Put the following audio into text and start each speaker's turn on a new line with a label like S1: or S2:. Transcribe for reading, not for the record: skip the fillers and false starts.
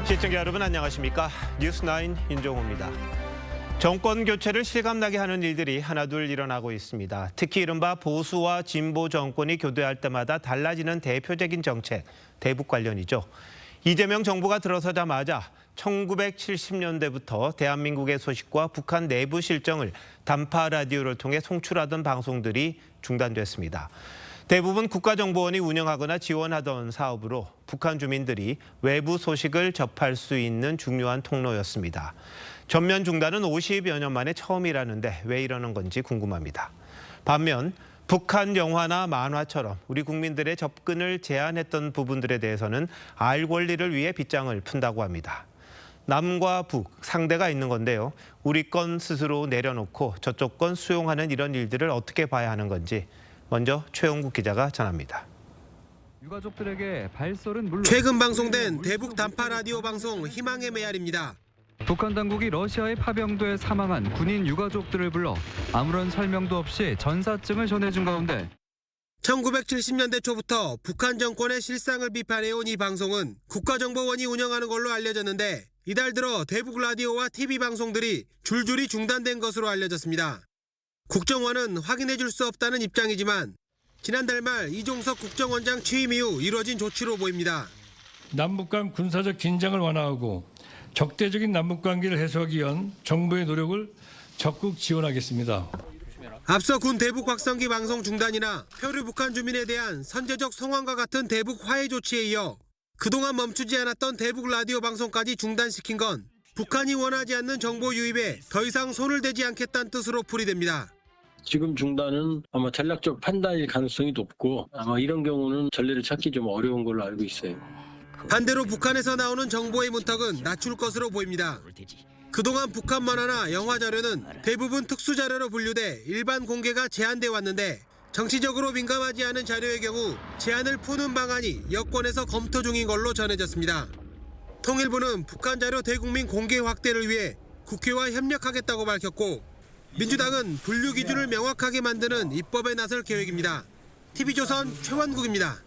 S1: 시청자 여러분 안녕하십니까? 뉴스9 윤종호입니다. 정권 교체를 실감나게 하는 일들이 하나둘 일어나고 있습니다. 특히 이른바 보수와 진보 정권이 교대할 때마다 달라지는 대표적인 정책, 대북 관련이죠. 이재명 정부가 들어서자마자 1970년대부터 대한민국의 소식과 북한 내부 실정을 단파 라디오를 통해 송출하던 방송들이 중단됐습니다. 대부분 국가정보원이 운영하거나 지원하던 사업으로 북한 주민들이 외부 소식을 접할 수 있는 중요한 통로였습니다. 전면 중단은 50여 년 만에 처음이라는데 왜 이러는 건지 궁금합니다. 반면 북한 영화나 만화처럼 우리 국민들의 접근을 제한했던 부분들에 대해서는 알 권리를 위해 빗장을 푼다고 합니다. 남과 북, 상대가 있는 건데요. 우리 건 스스로 내려놓고 저쪽 건 수용하는 이런 일들을 어떻게 봐야 하는 건지 먼저 최영국 기자가 전합니다.
S2: 유가족들에게 발설은 물론
S3: 최근 방송된 대북 단파 라디오 방송 희망의 메아리입니다.
S2: 북한 당국이 러시아에 파병돼 사망한 군인 유가족들을 불러 아무런 설명도 없이 전사증을 전해준 가운데
S3: 1970년대 초부터 북한 정권의 실상을 비판해온 이 방송은 국가정보원이 운영하는 걸로 알려졌는데 이달 들어 대북 라디오와 TV 방송들이 줄줄이 중단된 것으로 알려졌습니다. 국정원은 확인해 줄 수 없다는 입장이지만 지난달 말 이종석 국정원장 취임 이후 이뤄진 조치로 보입니다.
S4: 남북 간 군사적 긴장을 완화하고 적대적인 남북 관계를 해소하기 위한 정부의 노력을 적극 지원하겠습니다.
S3: 앞서 군 대북 확성기 방송 중단이나 표류 북한 주민에 대한 선제적 성환과 같은 대북 화해 조치에 이어 그동안 멈추지 않았던 대북 라디오 방송까지 중단시킨 건 북한이 원하지 않는 정보 유입에 더 이상 손을 대지 않겠다는 뜻으로 풀이됩니다.
S5: 지금 중단은 아마 전략적 판단일 가능성이 높고 아마 이런 경우는 전례를 찾기 좀 어려운 걸로 알고 있어요.
S3: 반대로 북한에서 나오는 정보의 문턱은 낮출 것으로 보입니다. 그동안 북한 만화나 영화 자료는 대부분 특수 자료로 분류돼 일반 공개가 제한돼 왔는데 정치적으로 민감하지 않은 자료의 경우 제한을 푸는 방안이 여권에서 검토 중인 걸로 전해졌습니다. 통일부는 북한 자료 대국민 공개 확대를 위해 국회와 협력하겠다고 밝혔고 민주당은 분류 기준을 명확하게 만드는 입법에 나설 계획입니다. TV조선 최원국입니다.